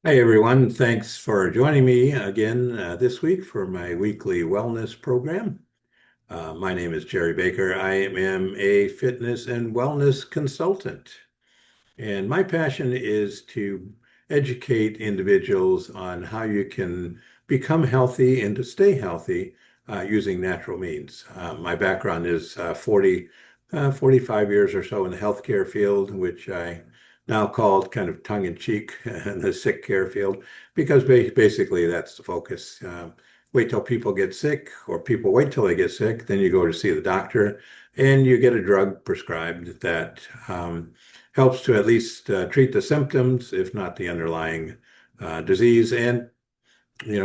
Hi, everyone. Thanks for joining me again this week for my weekly wellness program. My name is Jerry Baker. I am a fitness and wellness consultant, and my passion is to educate individuals on how you can become healthy and to stay healthy using natural means. My background is 45 years or so in the healthcare field, which I now call kind of tongue-in-cheek the sick care field, because basically that's the focus. Wait till people get sick, or people wait till they get sick, then you go to see the doctor, and you get a drug prescribed that helps to at least treat the symptoms, if not the underlying disease. And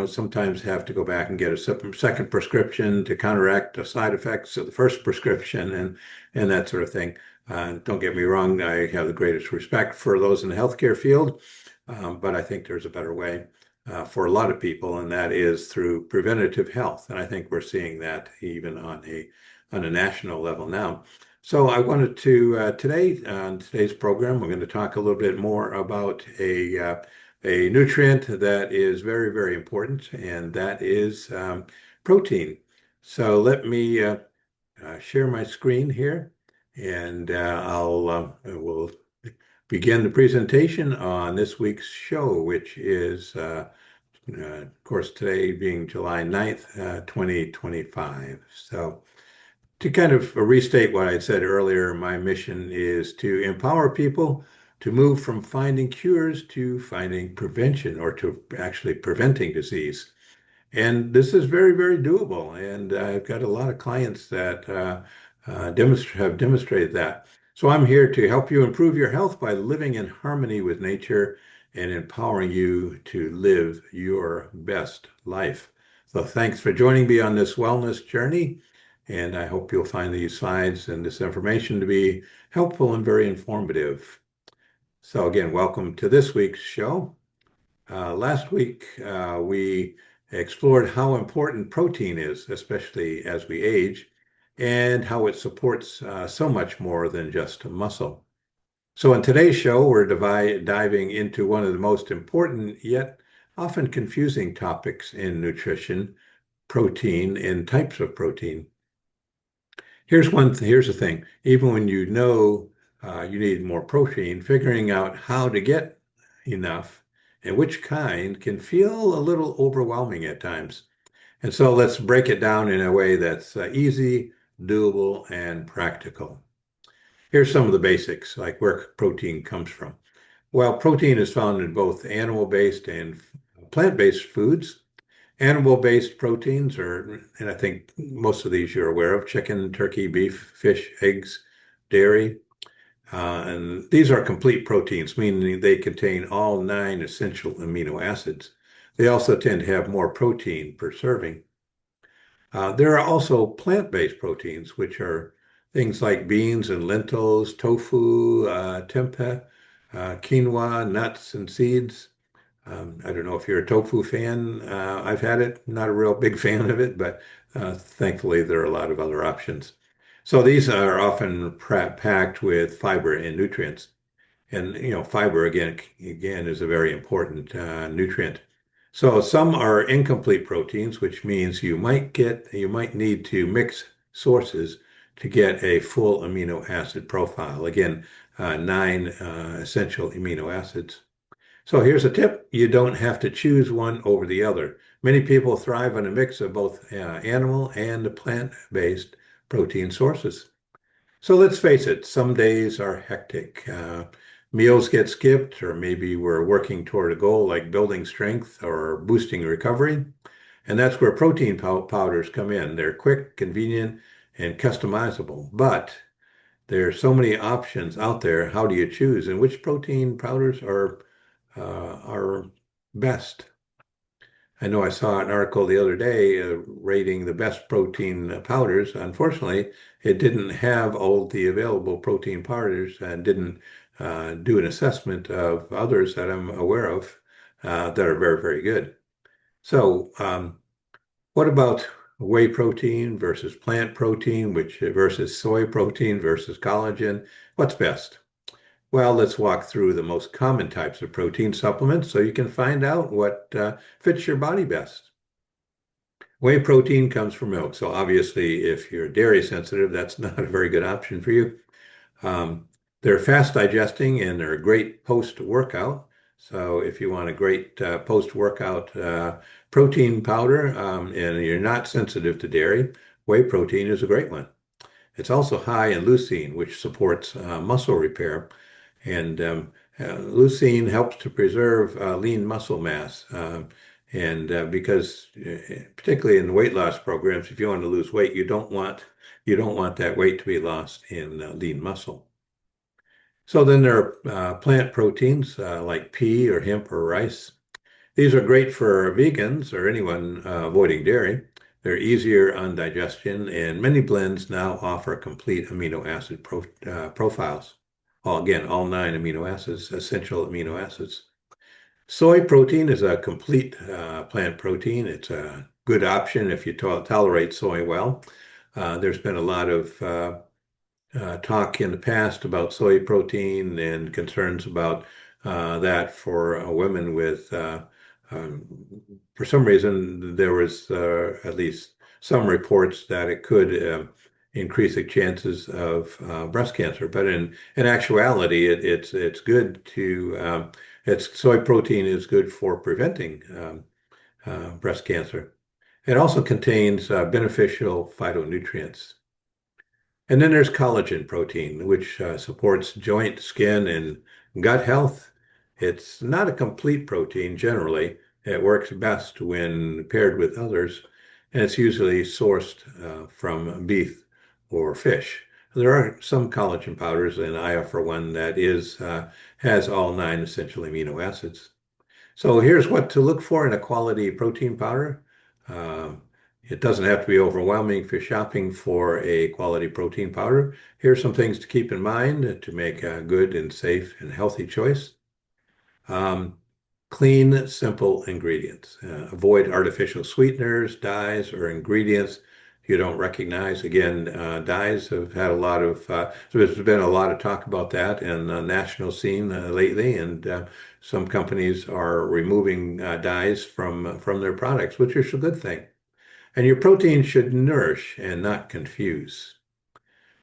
sometimes have to go back and get a second prescription to counteract the side effects of the first prescription and that sort of thing. Don't get me wrong, I have the greatest respect for those in the healthcare field, but I think there's a better way for a lot of people, and that is through preventative health. And I think we're seeing that even on a national level now. So I wanted to today on today's program, we're going to talk a little bit more about a nutrient that is very, very important, and that is protein. So let me share my screen here, and we'll begin the presentation on this week's show, which is, of course, today being July 9th, 2025. So to kind of restate what I said earlier, my mission is to empower people to move from finding cures to finding prevention, or to actually preventing disease. And this is very, very doable. And I've got a lot of clients that have demonstrated that. So I'm here to help you improve your health by living in harmony with nature and empowering you to live your best life. So thanks for joining me on this wellness journey. And I hope you'll find these slides and this information to be helpful and very informative. So again, welcome to this week's show. Last week, we explored how important protein is, especially as we age, and how it supports so much more than just muscle. So in today's show, we're diving into one of the most important yet often confusing topics in nutrition: protein and types of protein. Here's the thing. Even when you know you need more protein, figuring out how to get enough and which kind can feel a little overwhelming at times. And so let's break it down in a way that's easy, doable, and practical. Here's some of the basics, like where protein comes from. Well, protein is found in both animal-based and plant-based foods. Animal-based proteins are, and I think most of these you're aware of: chicken, turkey, beef, fish, eggs, dairy. And these are complete proteins, meaning they contain all 9 essential amino acids. They also tend to have more protein per serving. There are also plant-based proteins, which are things like beans and lentils, tofu, tempeh, quinoa, nuts, and seeds. I don't know if you're a tofu fan. I've had it, not a real big fan of it, but thankfully there are a lot of other options. So these are often packed with fiber and nutrients. And fiber again is a very important nutrient. So some are incomplete proteins, which means you might need to mix sources to get a full amino acid profile. Again, 9 essential amino acids. So here's a tip. You don't have to choose one over the other. Many people thrive on a mix of both animal and plant-based protein sources. So let's face it, some days are hectic. Meals get skipped, or maybe we're working toward a goal like building strength or boosting recovery. And that's where protein powders come in. They're quick, convenient, and customizable. But there are so many options out there. How do you choose? And which protein powders are best? I know I saw an article the other day rating the best protein powders. Unfortunately, it didn't have all the available protein powders and didn't do an assessment of others that I'm aware of that are very, very good. So, what about whey protein versus plant protein, which versus soy protein versus collagen? What's best? Well, let's walk through the most common types of protein supplements so you can find out what fits your body best. Whey protein comes from milk, so obviously, if you're dairy sensitive, that's not a very good option for you. Um, they're fast digesting and they're a great post-workout. So if you want a great post-workout protein powder and you're not sensitive to dairy, whey protein is a great one. It's also high in leucine, which supports muscle repair. And leucine helps to preserve lean muscle mass. And because particularly in weight loss programs, if you want to lose weight, you don't want that weight to be lost in lean muscle. So then there are plant proteins like pea or hemp or rice. These are great for vegans or anyone avoiding dairy. They're easier on digestion, and many blends now offer complete amino acid profiles. Again, all 9 essential amino acids. Soy protein is a complete plant protein. It's a good option if you tolerate soy well. There's been a lot of talk in the past about soy protein and concerns about that for women with, um, for some reason, there was at least some reports that it could increase the chances of breast cancer. But in actuality, it's good to, soy protein is good for preventing breast cancer. It also contains beneficial phytonutrients. And then there's collagen protein, which supports joint, skin, and gut health. It's not a complete protein generally. It works best when paired with others, and it's usually sourced from beef or fish. There are some collagen powders, and I offer one that has all 9 essential amino acids. So here's what to look for in a quality protein powder. Um, it doesn't have to be overwhelming if you're shopping for a quality protein powder. Here's some things to keep in mind to make a good and safe and healthy choice. Um, Clean, simple ingredients. Avoid artificial sweeteners, dyes, or ingredients you don't recognize. Again, dyes have had there's been a lot of talk about that in the national scene lately, and some companies are removing dyes from their products, which is a good thing. And your protein should nourish and not confuse.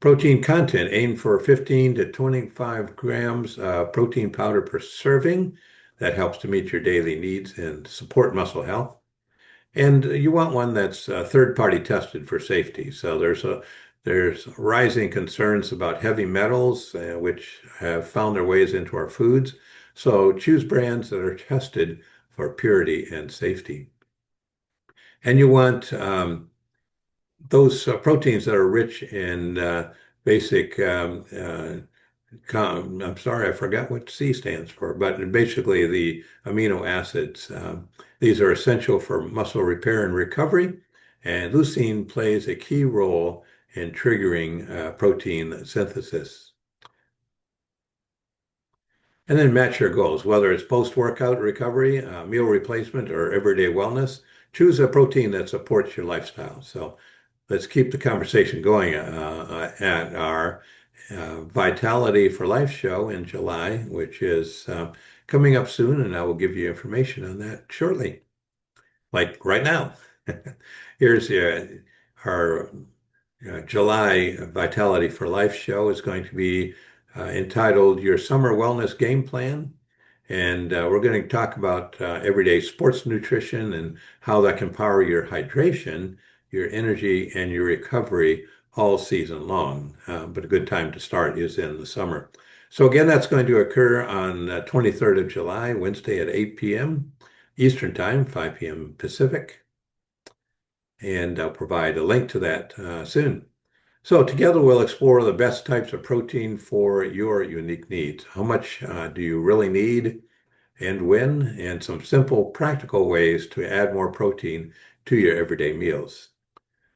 Protein content, aim for 15 to 25 grams protein powder per serving. That helps to meet your daily needs and support muscle health. And you want one that's third-party tested for safety. So there's rising concerns about heavy metals, which have found their ways into our foods. So choose brands that are tested for purity and safety. And you want those proteins that are rich in basic, I'm sorry, I forgot what C stands for, but basically the amino acids. These are essential for muscle repair and recovery, and leucine plays a key role in triggering protein synthesis. And then match your goals, whether it's post-workout recovery, meal replacement, or everyday wellness. Choose a protein that supports your lifestyle. So let's keep the conversation going at our Vitality for Life show in July, which is coming up soon, and I will give you information on that shortly, like right now. Here's our July Vitality for Life show is going to be entitled Your Summer Wellness Game Plan. And we're going to talk about everyday sports nutrition and how that can power your hydration, your energy, and your recovery all season long. But a good time to start is in the summer. So again, that's going to occur on 23rd of July, Wednesday at 8 p.m. Eastern Time, 5 p.m. Pacific. And I'll provide a link to that soon. So together we'll explore the best types of protein for your unique needs. How much do you really need and when? And some simple practical ways to add more protein to your everyday meals.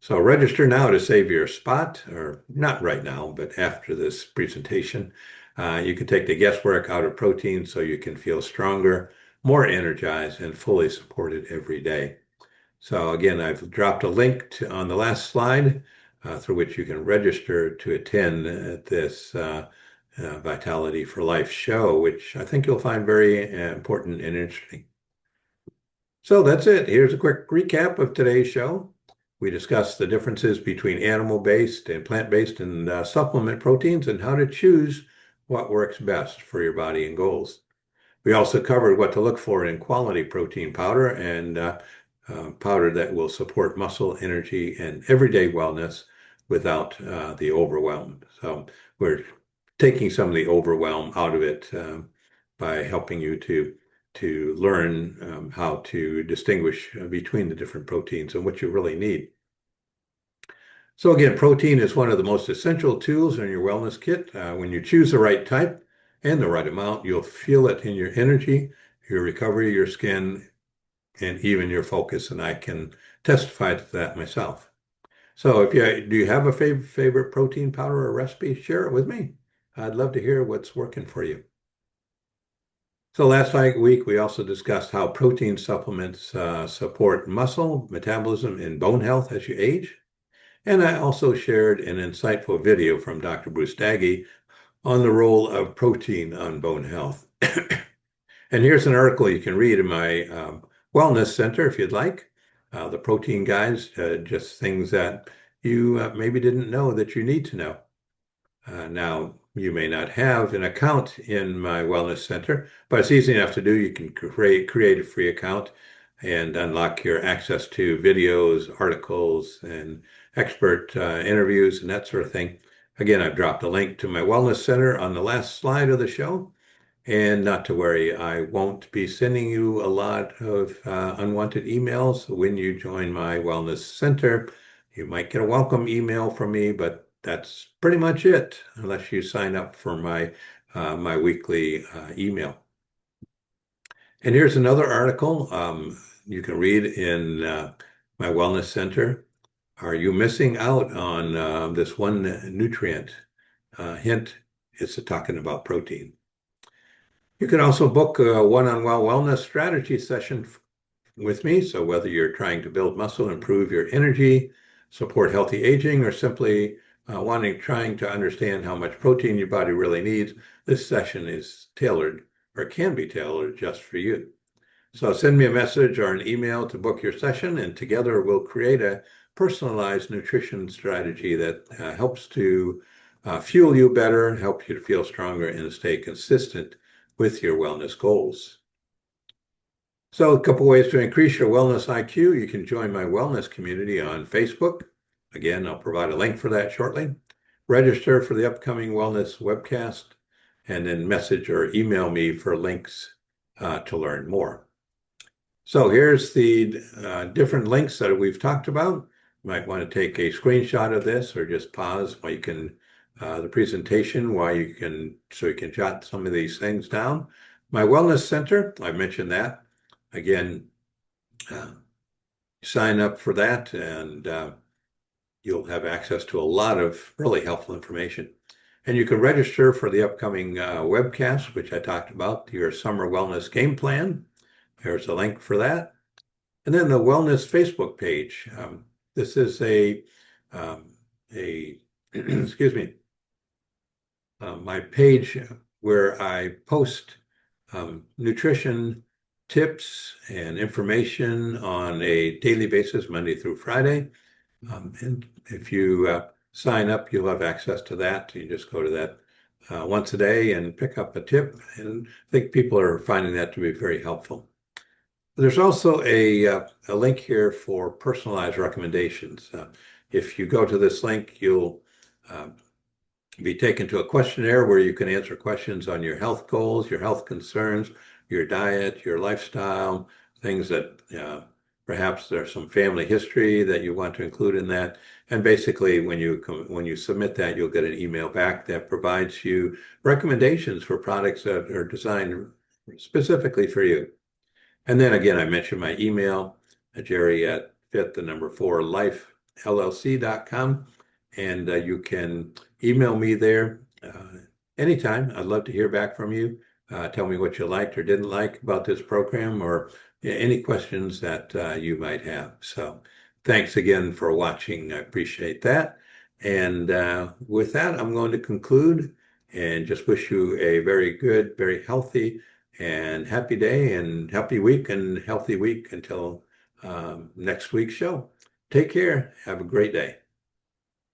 So register now to save your spot, or not right now, but after this presentation. You can take the guesswork out of protein so you can feel stronger, more energized, and fully supported every day. So again, I've dropped a link on the last slide through which you can register to attend this Vitality for Life show, which I think you'll find very important and interesting. So that's it. Here's a quick recap of today's show. We discussed the differences between animal-based and plant-based and supplement proteins and how to choose what works best for your body and goals. We also covered what to look for in quality protein powder and powder that will support muscle, energy, and everyday wellness without the overwhelm. So we're taking some of the overwhelm out of it by helping you to learn how to distinguish between the different proteins and what you really need. So again, protein is one of the most essential tools in your wellness kit. When you choose the right type and the right amount, you'll feel it in your energy, your recovery, your skin, and even your focus. And I can testify to that myself. So do you have a favorite protein powder or recipe? Share it with me. I'd love to hear what's working for you. So last week, we also discussed how protein supplements support muscle, metabolism, and bone health as you age. And I also shared an insightful video from Dr. Bruce Daggy on the role of protein on bone health. And here's an article you can read in my Wellness Center if you'd like. The protein guides, just things that you maybe didn't know that you need to know. Now, you may not have an account in my Wellness Center, but it's easy enough to do. You can create a free account and unlock your access to videos, articles, and expert interviews and that sort of thing. Again, I've dropped a link to my Wellness Center on the last slide of the show. And not to worry, I won't be sending you a lot of unwanted emails when you join my Wellness Center. You might get a welcome email from me, but that's pretty much it, unless you sign up for my weekly email. And here's another article you can read in my Wellness Center. Are you missing out on this one nutrient? Hint, it's talking about protein. You can also book a one-on-one wellness strategy session with me. So whether you're trying to build muscle, improve your energy, support healthy aging, or simply trying to understand how much protein your body really needs, this session is tailored or can be tailored just for you. So send me a message or an email to book your session, and together we'll create a personalized nutrition strategy that helps to fuel you better, help you to feel stronger, and stay consistent with your wellness goals. So a couple ways to increase your wellness IQ. You can join my wellness community on Facebook. Again, I'll provide a link for that shortly. Register for the upcoming wellness webcast, and then message or email me for links to learn more. So here's the different links that we've talked about. You might want to take a screenshot of this or just pause while you can the presentation so you can jot some of these things down. My Wellness Center, I mentioned that. Again, sign up for that and you'll have access to a lot of really helpful information. And you can register for the upcoming webcast, which I talked about, your summer wellness game plan. There's a link for that. And then the Wellness Facebook page. This is excuse me, my page where I post nutrition tips and information on a daily basis, Monday through Friday. And if you sign up, you'll have access to that. You just go to that once a day and pick up a tip. And I think people are finding that to be very helpful. There's also a link here for personalized recommendations. If you go to this link, you'll be taken to a questionnaire where you can answer questions on your health goals, your health concerns, your diet, your lifestyle, things that perhaps there's some family history that you want to include in that. And basically, when you submit that, you'll get an email back that provides you recommendations for products that are designed specifically for you. And then again, I mentioned my email, jerry@fit4lifellc.com. And you can email me there anytime. I'd love to hear back from you. Tell me what you liked or didn't like about this program, or any questions that you might have. So thanks again for watching. I appreciate that. And with that, I'm going to conclude and just wish you a very good, very healthy and happy day and happy week and healthy week until next week's show. Take care. Have a great day.